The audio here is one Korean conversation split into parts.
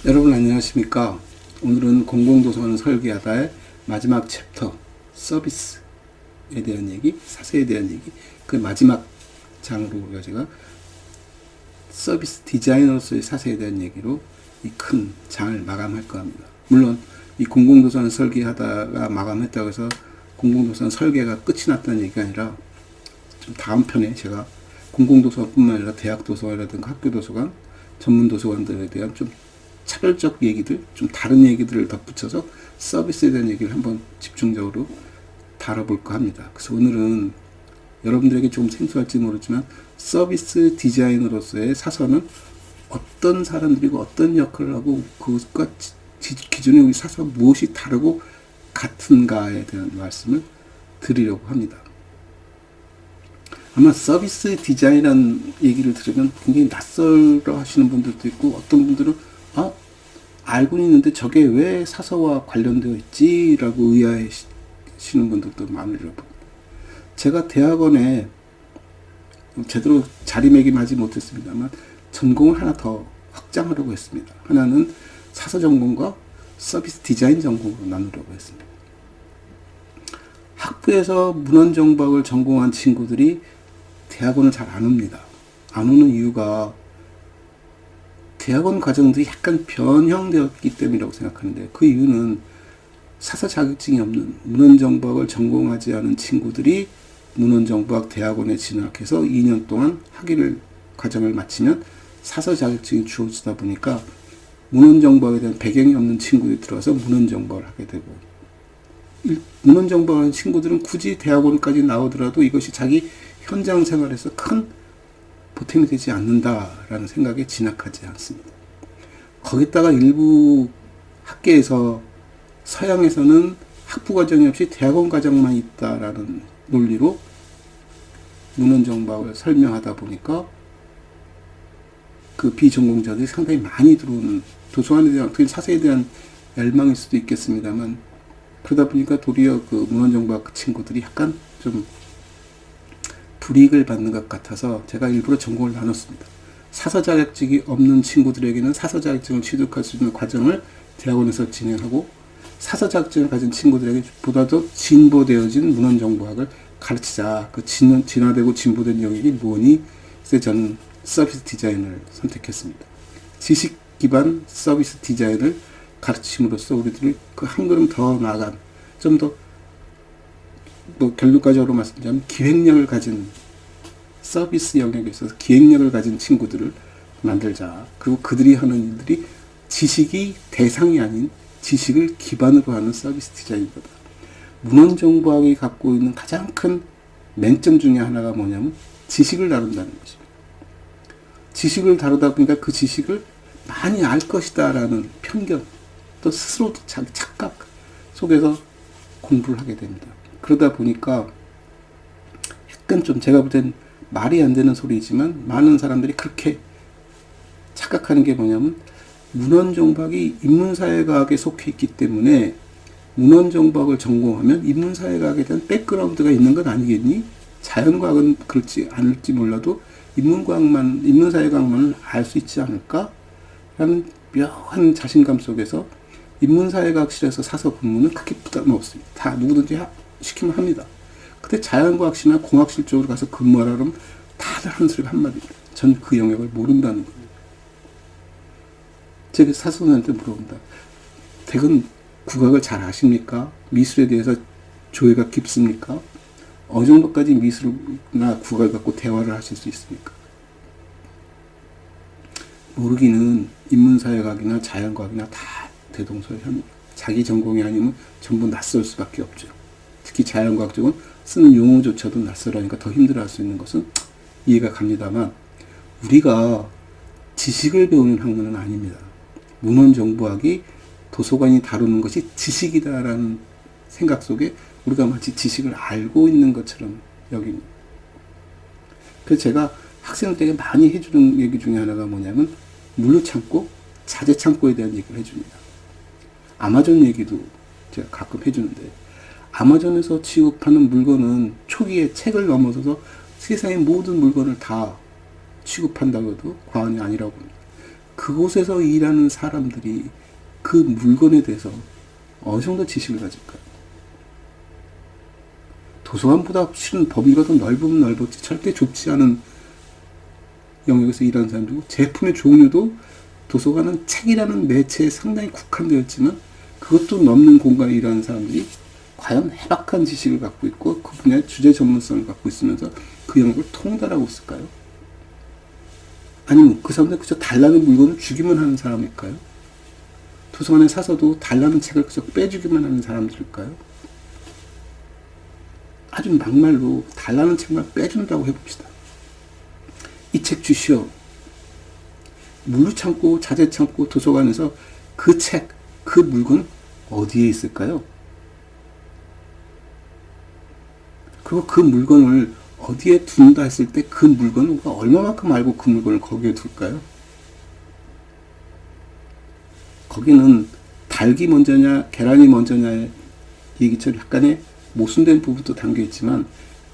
여러분 안녕하십니까? 오늘은 공공도서관 설계하다의 마지막 챕터 서비스에 대한 얘기, 사세에 대한 얘기, 그 마지막 장으로 제가 서비스 디자이너로서의 사세에 대한 얘기로 이 큰 장을 마감할 겁니다. 물론 이 공공도서관 설계하다가 마감했다고 해서 공공도서관 설계가 끝이 났다는 얘기가 아니라 좀 다음 편에 제가 공공도서관뿐만 아니라 대학도서관이라든가 학교도서관, 전문도서관들에 대한 좀 차별적 얘기들, 좀 다른 얘기들을 덧붙여서 서비스에 대한 얘기를 한번 집중적으로 다뤄볼까 합니다. 그래서 오늘은 여러분들에게 조금 생소할지 모르지만 서비스 디자이너로서의 사서는 어떤 사람들이고 어떤 역할을 하고 그것과 기존에 우리 사서와 무엇이 다르고 같은가에 대한 말씀을 드리려고 합니다. 아마 서비스 디자인이라는 얘기를 들으면 굉장히 낯설어 하시는 분들도 있고 어떤 분들은 알고는 있는데 저게 왜 사서와 관련되어 있지? 라고 의아해하시는 분들도 많으리라고 봅니다. 제가 대학원에 제대로 자리매김하지 못했습니다만 전공을 하나 더 확장하려고 했습니다. 하나는 사서 전공과 서비스 디자인 전공으로 나누려고 했습니다. 학부에서 문헌정보학을 전공한 친구들이 대학원을 잘 안 옵니다. 안 오는 이유가 대학원 과정들이 약간 변형되었기 때문이라고 생각하는데, 그 이유는 사서 자격증이 없는 문헌정보학을 전공하지 않은 친구들이 문헌정보학 대학원에 진학해서 2년 동안 학위를 과정을 마치면 사서 자격증이 주어지다 보니까 문헌정보학에 대한 배경이 없는 친구들이 들어와서 문헌정보학을 하게 되고, 문헌정보학을 하는 친구들은 굳이 대학원까지 나오더라도 이것이 자기 현장 생활에서 큰 보탬이 되지 않는다라는 생각에 진학하지 않습니다. 거기다가 일부 학계에서 서양에서는 학부 과정이 없이 대학원 과정만 있다라는 논리로 문헌정보학을 설명하다 보니까 그 비전공자들이 상당히 많이 들어오는, 도서관에 대한 어떻게 사서에 대한 열망일 수도 있겠습니다만, 그러다 보니까 도리어 그 문헌정보학 친구들이 약간 좀 불이익을 받는 것 같아서 제가 일부러 전공을 나눴습니다. 사서 자격증이 없는 친구들에게는 사서 자격증을 취득할 수 있는 과정을 대학원에서 진행하고, 사서 자격증을 가진 친구들에게 보다도 진보되어진 문헌정보학을 가르치자. 그 진화되고 진보된 영역이 뭐니? 그래서 저는 서비스 디자인을 선택했습니다. 지식 기반 서비스 디자인을 가르침으로써 우리들이 그 한 걸음 더 나아간, 좀 더 결론적으로 말씀드리자면 기획력을 가진 서비스 영역에 있어서 기획력을 가진 친구들을 만들자. 그리고 그들이 하는 일들이 지식이 대상이 아닌 지식을 기반으로 하는 서비스 디자인이다. 문헌정보학이 갖고 있는 가장 큰 맹점 중에 하나가 뭐냐면 지식을 다룬다는 것입니다. 지식을 다루다 보니까 그 지식을 많이 알 것이다 라는 편견, 또 스스로도 자기 착각 속에서 공부를 하게 됩니다. 그러다 보니까 약간 좀 제가 볼 땐 말이 안 되는 소리지만 많은 사람들이 그렇게 착각하는 게 뭐냐면, 문헌정보학이 인문사회과학에 속해 있기 때문에 문헌정보학을 전공하면 인문사회과학에 대한 백그라운드가 있는 건 아니겠니? 자연과학은 그렇지 않을지 몰라도 인문사회과학만을 알 수 있지 않을까? 라는 묘한 자신감 속에서 인문사회과학실에서 사서 근무는 크게 부담 없습니다. 다 누구든지 시키면 합니다. 근데 자연과학실이나 공학실 쪽으로 가서 근무하라 그러면 다들 하는 소리가 한마디입니다. 전 그 영역을 모른다는 겁니다. 제가 사서분한테 물어본다. 대근 국악을 잘 아십니까? 미술에 대해서 조예가 깊습니까? 어느 정도까지 미술이나 국악을 갖고 대화를 하실 수 있습니까? 모르기는 인문사회과학이나 자연과학이나 다 대동소이합니다. 자기 전공이 아니면 전부 낯설 수밖에 없죠. 특히 자연과학 쪽은 쓰는 용어조차도 낯설으니까 더 힘들어할 수 있는 것은 이해가 갑니다만, 우리가 지식을 배우는 학문은 아닙니다. 문헌정보학이 도서관이 다루는 것이 지식이다라는 생각 속에 우리가 마치 지식을 알고 있는 것처럼 여깁니다. 그래서 제가 학생들에게 많이 해주는 얘기 중에 하나가 뭐냐면 물류창고, 자재창고에 대한 얘기를 해줍니다. 아마존 얘기도 제가 가끔 해주는데, 아마존에서 취급하는 물건은 초기에 책을 넘어서서 세상의 모든 물건을 다 취급한다고 해도 과언이 아니라고 봅니다. 그곳에서 일하는 사람들이 그 물건에 대해서 어느 정도 지식을 가질까요? 도서관보다 실은 범위가 더 넓으면 넓었지 절대 좁지 않은 영역에서 일하는 사람들이고, 제품의 종류도 도서관은 책이라는 매체에 상당히 국한되어 있지만 그것도 넘는 공간에 일하는 사람들이 과연 해박한 지식을 갖고 있고 그 분야의 주제 전문성을 갖고 있으면서 그 영역을 통달하고 있을까요? 아니면 그 사람들 그저 달라는 물건을 주기만 하는 사람일까요? 도서관에 사서도 달라는 책을 그저 빼주기만 하는 사람들일까요? 아주 막말로 달라는 책만 빼준다고 해봅시다. 이 책 주시오. 물류창고, 자재창고, 도서관에서 그 책, 그 물건 어디에 있을까요? 그리고 그 물건을 어디에 둔다 했을 때 그 물건을 우리가 얼마만큼 알고 그 물건을 거기에 둘까요? 거기는 닭이 먼저냐 계란이 먼저냐의 얘기처럼 약간의 모순된 부분도 담겨 있지만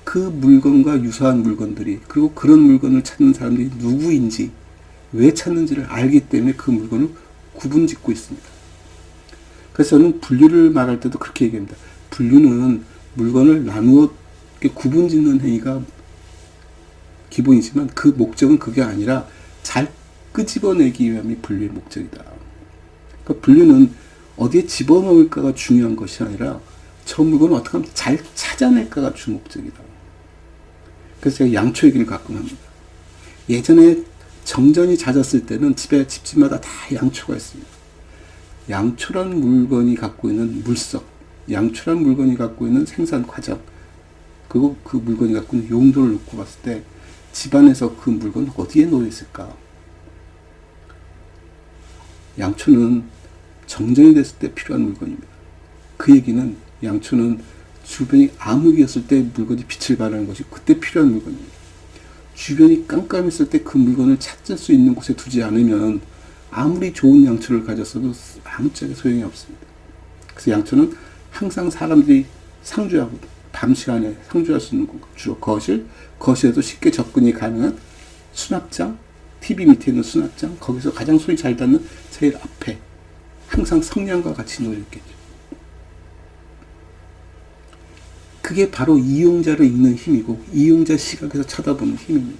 그 물건과 유사한 물건들이, 그리고 그런 물건을 찾는 사람들이 누구인지 왜 찾는지를 알기 때문에 그 물건을 구분짓고 있습니다. 그래서 저는 분류를 말할 때도 그렇게 얘기합니다. 분류는 물건을 나누어 구분짓는 행위가 기본이지만 그 목적은 그게 아니라 잘 끄집어내기 위함이 분류의 목적이다. 그러니까 분류는 어디에 집어넣을까가 중요한 것이 아니라 저 물건을 어떻게 하면 잘 찾아낼까가 주목적이다. 그래서 제가 양초 얘기를 가끔 합니다. 예전에 정전이 잦았을 때는 집집마다 다 양초가 있습니다. 양초란 물건이 갖고 있는 물성, 양초란 물건이 갖고 있는 생산 과정, 그리고 그 물건이 갖고 있는 용도를 놓고 봤을 때 집안에서 그 물건은 어디에 놓여 있을까? 양초는 정전이 됐을 때 필요한 물건입니다. 그 얘기는 양초는 주변이 암흑이었을 때 물건이 빛을 발하는 것이 그때 필요한 물건입니다. 주변이 깜깜했을 때 그 물건을 찾을 수 있는 곳에 두지 않으면 아무리 좋은 양초를 가졌어도 아무짝에 소용이 없습니다. 그래서 양초는 항상 사람들이 상주하고 밤 시간에 상주할 수 있는 공간, 주로 거실에도 쉽게 접근이 가능한 수납장, TV 밑에 있는 수납장, 거기서 가장 소리 잘 닿는 제일 앞에 항상 성냥과 같이 놓여 있겠죠. 그게 바로 이용자를 읽는 힘이고 이용자 시각에서 쳐다보는 힘입니다.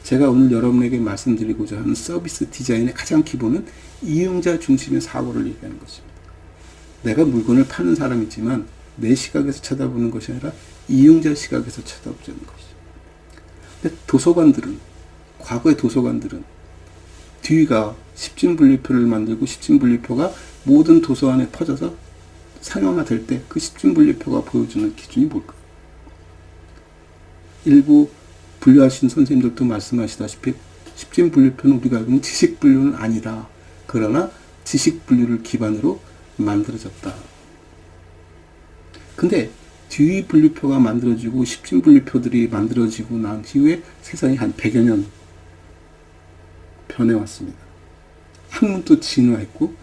제가 오늘 여러분에게 말씀드리고자 하는 서비스 디자인의 가장 기본은 이용자 중심의 사고를 얘기하는 것입니다. 내가 물건을 파는 사람이지만 내 시각에서 쳐다보는 것이 아니라 이용자 시각에서 쳐다보자는 것이죠. 근데 도서관들은, 과거의 도서관들은 뒤가 십진분류표를 만들고 십진분류표가 모든 도서관에 퍼져서 상용화될 때 그 십진분류표가 보여주는 기준이 뭘까요? 일부 분류하신 선생님들도 말씀하시다시피 십진분류표는 우리가 알고 있는 지식분류는 아니다. 그러나 지식분류를 기반으로 만들어졌다. 근데 뒤 분류표가 만들어지고 십진분류표들이 만들어지고 난 이후에 세상이 한 100여 년 변해왔습니다. 학문도 진화했고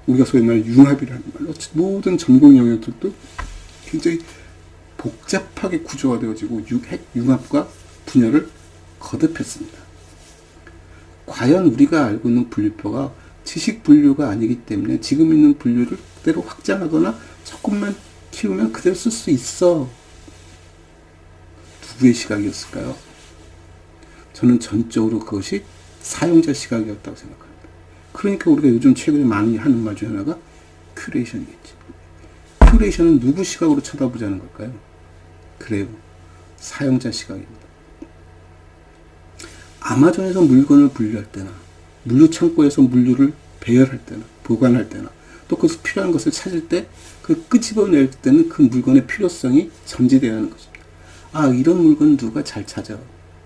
우리가 소위 말하는 융합이라는 말로 모든 전공 영역들도 굉장히 복잡하게 구조가 되어지고 융합과 분열을 거듭했습니다. 과연 우리가 알고 있는 분류표가 지식 분류가 아니기 때문에 지금 있는 분류를 그대로 확장하거나 조금만 키우면 그대로 쓸 수 있어. 누구의 시각이었을까요? 저는 전적으로 그것이 사용자 시각이었다고 생각합니다. 그러니까 우리가 요즘 최근에 많이 하는 말 중에 하나가 큐레이션이겠지. 큐레이션은 누구 시각으로 쳐다보자는 걸까요? 그래요. 사용자 시각입니다. 아마존에서 물건을 분류할 때나 물류창고에서 물류를 배열할 때나 보관할 때나 또 그것을 필요한 것을 찾을 때 그 끄집어낼 때는 그 물건의 필요성이 전제되어야 하는 것입니다. 아, 이런 물건 누가 잘 찾아.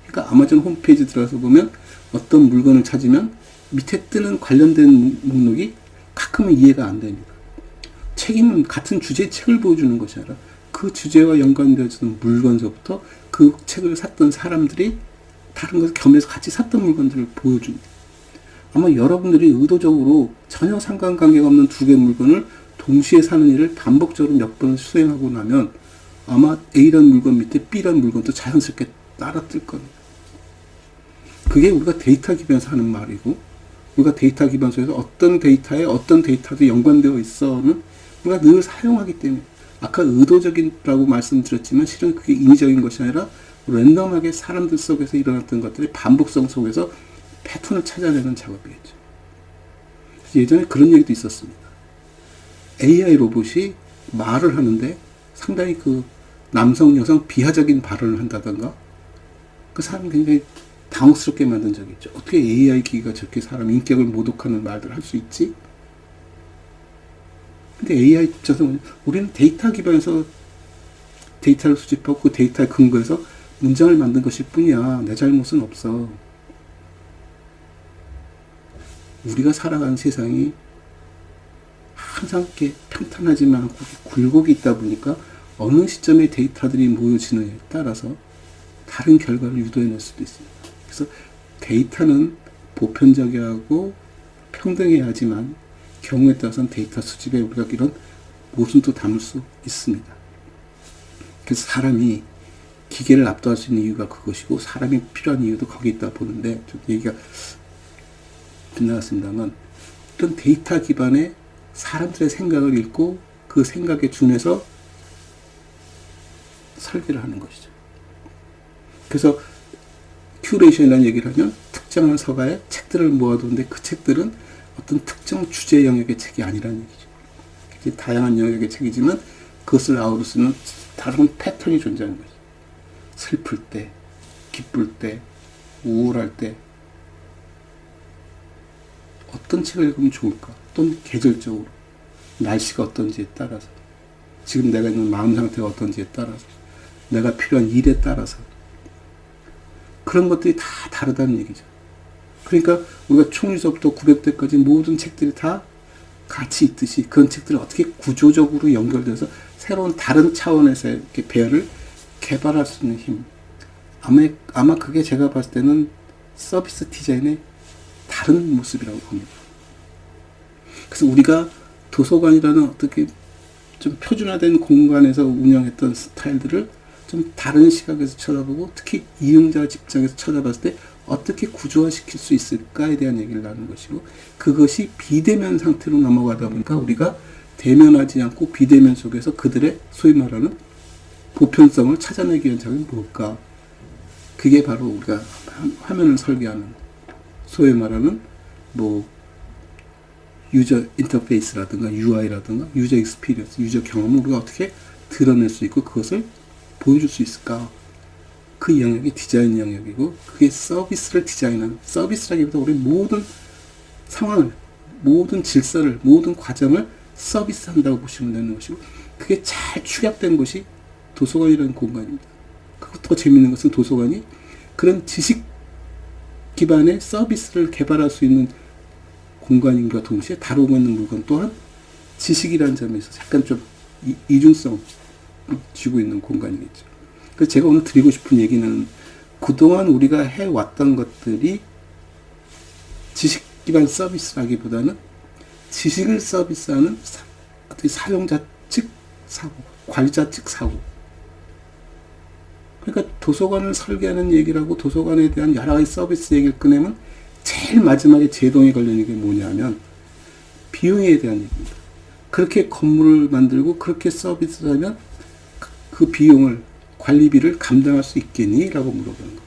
그러니까 아마존 홈페이지 들어가서 보면 어떤 물건을 찾으면 밑에 뜨는 관련된 목록이 가끔은 이해가 안 됩니다. 책임은 같은 주제의 책을 보여주는 것이 아니라 그 주제와 연관되어지는 물건서부터 그 책을 샀던 사람들이 다른 것을 겸해서 같이 샀던 물건들을 보여줍니다. 아마 여러분들이 의도적으로 전혀 상관관계가 없는 두 개의 물건을 동시에 사는 일을 반복적으로 몇 번 수행하고 나면 아마 A라는 물건 밑에 B라는 물건도 자연스럽게 따라 뜰 겁니다. 그게 우리가 데이터 기반에서 하는 말이고 우리가 데이터 기반소에서 어떤 데이터에 어떤 데이터도 연관되어 있어는 우리가 늘 사용하기 때문에 아까 의도적인라고 말씀드렸지만 실은 그게 인위적인 것이 아니라 랜덤하게 사람들 속에서 일어났던 것들의 반복성 속에서 패턴을 찾아내는 작업이겠죠. 예전에 그런 얘기도 있었습니다. AI 로봇이 말을 하는데 상당히 그 남성, 여성 비하적인 발언을 한다던가 그 사람 굉장히 당혹스럽게 만든 적이 있죠. 어떻게 AI 기기가 저렇게 사람 인격을 모독하는 말들을 할 수 있지? 근데 AI 입장에서 우리는 데이터 기반에서 데이터를 수집하고 그 데이터에 근거해서 문장을 만든 것일 뿐이야. 내 잘못은 없어. 우리가 살아가는 세상이 항상 이렇게 평탄하지만 않고 굴곡이 있다 보니까 어느 시점에 데이터들이 모여지느냐에 따라서 다른 결과를 유도해낼 수도 있습니다. 그래서 데이터는 보편적이하고 평등해야 하지만 경우에 따라서는 데이터 수집에 우리가 이런 모순도 담을 수 있습니다. 그래서 사람이 기계를 압도할 수 있는 이유가 그것이고 사람이 필요한 이유도 거기 있다 보는데 좀 얘기가 빗나갔습니다만 이런 데이터 기반의 사람들의 생각을 읽고 그 생각에 준해서 설계를 하는 것이죠. 그래서 큐레이션이라는 얘기를 하면 특정한 서가에 책들을 모아두는데 그 책들은 어떤 특정 주제 영역의 책이 아니라는 얘기죠. 굉장히 다양한 영역의 책이지만 그것을 아우를 쓰는 다른 패턴이 존재하는 거죠. 슬플 때, 기쁠 때, 우울할 때 어떤 책을 읽으면 좋을까? 또는 계절적으로 날씨가 어떤지에 따라서 지금 내가 있는 마음 상태가 어떤지에 따라서 내가 필요한 일에 따라서 그런 것들이 다 다르다는 얘기죠. 그러니까 우리가 총유서부터 900대까지 모든 책들이 다 같이 있듯이 그런 책들을 어떻게 구조적으로 연결돼서 새로운 다른 차원에서 이렇게 배열을 개발할 수 있는 힘. 아마 그게 제가 봤을 때는 서비스 디자인의 다른 모습이라고 봅니다. 그래서 우리가 도서관이라는 어떻게 좀 표준화된 공간에서 운영했던 스타일들을 좀 다른 시각에서 쳐다보고 특히 이용자 입장에서 쳐다봤을 때 어떻게 구조화시킬 수 있을까에 대한 얘기를 나누는 것이고 그것이 비대면 상태로 넘어가다 보니까 우리가 대면하지 않고 비대면 속에서 그들의 소위 말하는 보편성을 찾아내기 위한 작업이 뭘까? 그게 바로 우리가 화면을 설계하는 소위 말하는 뭐 유저 인터페이스라든가 UI라든가 유저 익스피리언스, 유저 경험을 우리가 어떻게 드러낼 수 있고 그것을 보여줄 수 있을까? 그 영역이 디자인 영역이고 그게 서비스를 디자인하는 서비스라기보다 우리 모든 상황을 모든 질서를 모든 과정을 서비스한다고 보시면 되는 것이고 그게 잘 축약된 것이 도서관이라는 공간입니다. 그리고 더 재밌는 것은 도서관이 그런 지식 기반의 서비스를 개발할 수 있는 공간임과 동시에 다루고 있는 물건 또한 지식이라는 점에서 약간 좀 이중성 쥐고 있는 공간이겠죠. 그래서 제가 오늘 드리고 싶은 얘기는 그동안 우리가 해왔던 것들이 지식 기반 서비스라기보다는 지식을 서비스하는 사용자 측 사고, 관리자 측 사고. 그러니까 도서관을 설계하는 얘기라고 도서관에 대한 여러 가지 서비스 얘기를 꺼내면 제일 마지막에 제동이 걸리는 게 뭐냐면 비용에 대한 얘기입니다. 그렇게 건물을 만들고 그렇게 서비스를 하면 그 비용을 관리비를 감당할 수 있겠니? 라고 물어보는 거죠.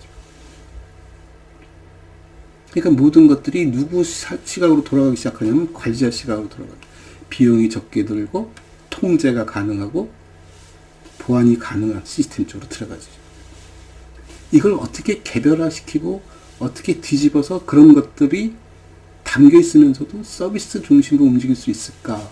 그러니까 모든 것들이 누구 시각으로 돌아가기 시작하냐면 관리자 시각으로 돌아가요. 비용이 적게 들고 통제가 가능하고 보안이 가능한 시스템 쪽으로 들어가죠. 이걸 어떻게 개별화시키고 어떻게 뒤집어서 그런 것들이 담겨 있으면서도 서비스 중심으로 움직일 수 있을까?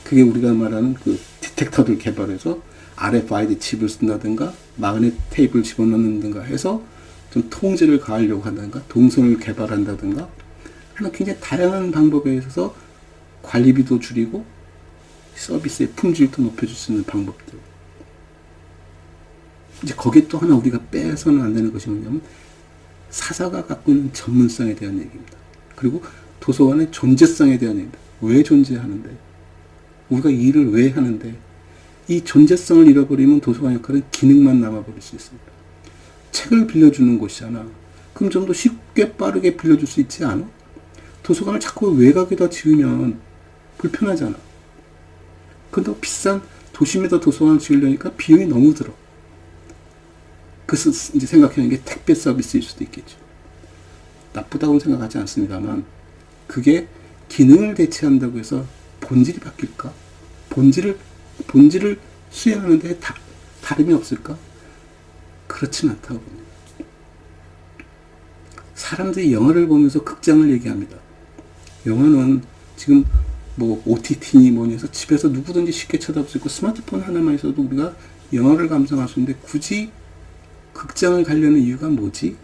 그게 우리가 말하는 그 디텍터들 개발해서 RFID 칩을 쓴다든가 마그넷 테이프를 집어넣는다든가 해서 좀 통제를 가하려고 한다든가 동선을 개발한다든가 하는 굉장히 다양한 방법에 있어서 관리비도 줄이고 서비스의 품질도 높여줄 수 있는 방법들. 이제 거기에 또 하나 우리가 빼서는 안 되는 것이 뭐냐면 사사가 갖고 있는 전문성에 대한 얘기입니다. 그리고 도서관의 존재성에 대한 얘기입니다. 왜 존재하는데? 우리가 이 일을 왜 하는데? 이 존재성을 잃어버리면 도서관 역할은 기능만 남아버릴 수 있습니다. 책을 빌려주는 곳이잖아. 그럼 좀 더 쉽게 빠르게 빌려줄 수 있지 않아? 도서관을 자꾸 외곽에다 지으면 불편하잖아. 근데 비싼 도심에다 도서관을 지으려니까 비용이 너무 들어. 그래서 이제 생각하는 게 택배 서비스일 수도 있겠죠. 나쁘다고는 생각하지 않습니다만, 그게 기능을 대체한다고 해서 본질이 바뀔까? 본질을 수행하는데 다름이 없을까? 그렇진 않다고 봅니다. 사람들이 영화를 보면서 극장을 얘기합니다. 영화는 지금 뭐 OTT니 뭐니 해서 집에서 누구든지 쉽게 쳐다볼 수 있고 스마트폰 하나만 있어도 우리가 영화를 감상할 수 있는데 굳이 극장을 가려는 이유가 뭐지?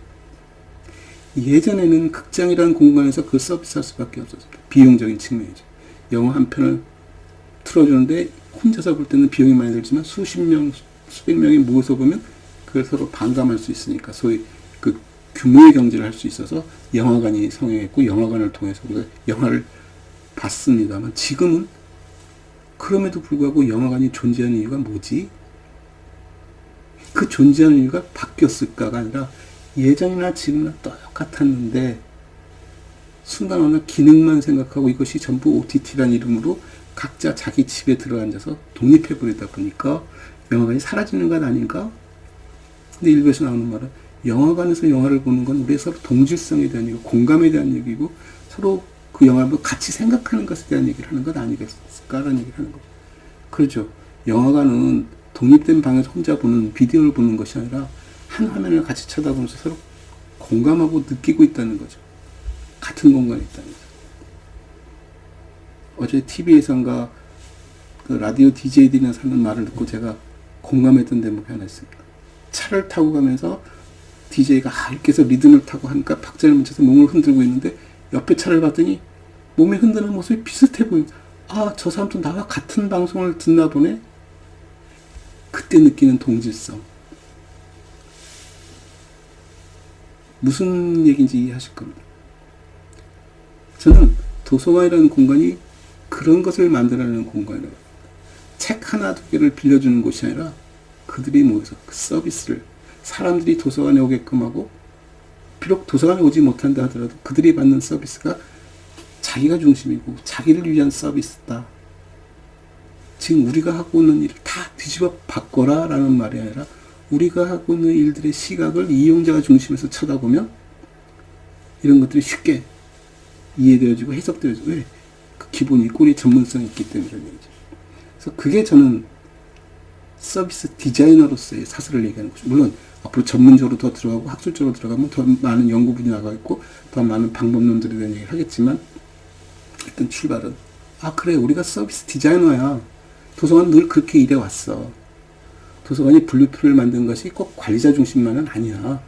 예전에는 극장이라는 공간에서 그 서비스 할 수밖에 없었어요. 비용적인 측면이죠. 영화 한 편을 틀어주는데 혼자서 볼 때는 비용이 많이 들지만 수십 명, 수백 명이 모여서 보면 그걸 서로 반감할 수 있으니까 소위 그 규모의 경제를 할 수 있어서 영화관이 성행했고 영화관을 통해서 우리가 영화를 봤습니다만, 지금은 그럼에도 불구하고 영화관이 존재하는 이유가 뭐지? 그 존재하는 이유가 바뀌었을까가 아니라 예전이나 지금이나 똑같았는데 순간 어느 기능만 생각하고 이것이 전부 OTT라는 이름으로 각자 자기 집에 들어앉아서 독립해버리다 보니까 영화관이 사라지는 것 아닌가? 근데 일부에서 나오는 말은 영화관에서 영화를 보는 건 우리의 서로 동질성에 대한 얘기고 공감에 대한 얘기고 서로 그 영화를 같이 생각하는 것에 대한 얘기를 하는 것 아니겠을까라는 얘기를 하는 거죠. 그렇죠. 영화관은 독립된 방에서 혼자 보는 비디오를 보는 것이 아니라 한 화면을 같이 쳐다보면서 서로 공감하고 느끼고 있다는 거죠. 같은 공간에 있다는 거죠. 어제 TV에선가 그 라디오 DJ들이나 하는 말을 듣고 제가 공감했던 대목이 하나 있습니다. 차를 타고 가면서 DJ가 이렇게 해서 리듬을 타고 하니까 박자를 맞춰서 몸을 흔들고 있는데 옆에 차를 봤더니 몸이 흔드는 모습이 비슷해 보인다. 저 사람도 나와 같은 방송을 듣나 보네. 그때 느끼는 동질성. 무슨 얘기인지 이해하실 겁니다. 저는 도서관이라는 공간이 그런 것을 만들어내는 공간이라고. 책 하나 두 개를 빌려주는 곳이 아니라 그들이 모여서 그 서비스를 사람들이 도서관에 오게끔 하고, 비록 도서관에 오지 못한다 하더라도 그들이 받는 서비스가 자기가 중심이고 자기를 위한 서비스다. 지금 우리가 하고 있는 일을 다 뒤집어 바꿔라 라는 말이 아니라 우리가 하고 있는 일들의 시각을 이용자가 중심에서 쳐다보면 이런 것들이 쉽게 이해되어지고 해석되어지고, 왜? 그 기본이 꼴이 전문성이 있기 때문이라는 얘기죠. 그래서 그게 저는 서비스 디자이너로서의 사슬을 얘기하는 거죠. 물론 앞으로 전문적으로 더 들어가고 학술적으로 들어가면 더 많은 연구분이 나가있고 더 많은 방법론들에 대한 얘기를 하겠지만, 일단 출발은 그래, 우리가 서비스 디자이너야. 도서관은 늘 그렇게 일해왔어. 도서관이 분류표를 만든 것이 꼭 관리자 중심만은 아니야.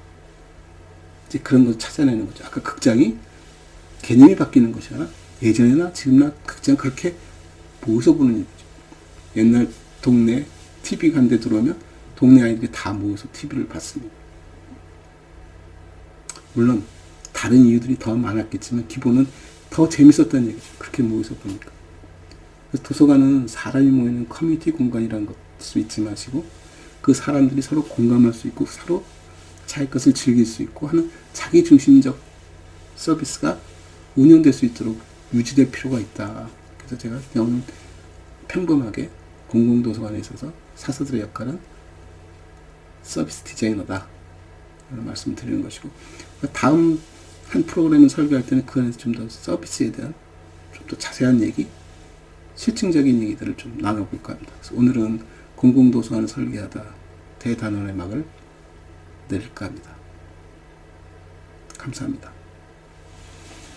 이제 그런 걸 찾아내는 거죠. 아까 극장이 개념이 바뀌는 것이 아니라 예전이나 지금이나 극장 그렇게 모여서 보는 얘기죠. 옛날 동네 TV 간 데 들어오면 동네 아이들이 다 모여서 TV를 봤습니다. 물론 다른 이유들이 더 많았겠지만 기본은 더 재밌었다는 얘기죠. 그렇게 모여서 보니까. 그래서 도서관은 사람이 모이는 커뮤니티 공간이라는 것을 잊지 마시고, 그 사람들이 서로 공감할 수 있고 서로 자기 것을 즐길 수 있고 하는 자기 중심적 서비스가 운영될 수 있도록 유지될 필요가 있다. 그래서 제가 너무 평범하게 공공도서관에 있어서 사서들의 역할은 서비스 디자이너다 라는 말씀을 드리는 것이고, 다음 한 프로그램을 설계할 때는 그 안에서 좀 더 서비스에 대한 좀 더 자세한 얘기, 실증적인 얘기들을 좀 나눠볼까 합니다. 그래서 오늘은 공공도서관을 설계하다 대단원의 막을 내릴까 합니다. 감사합니다.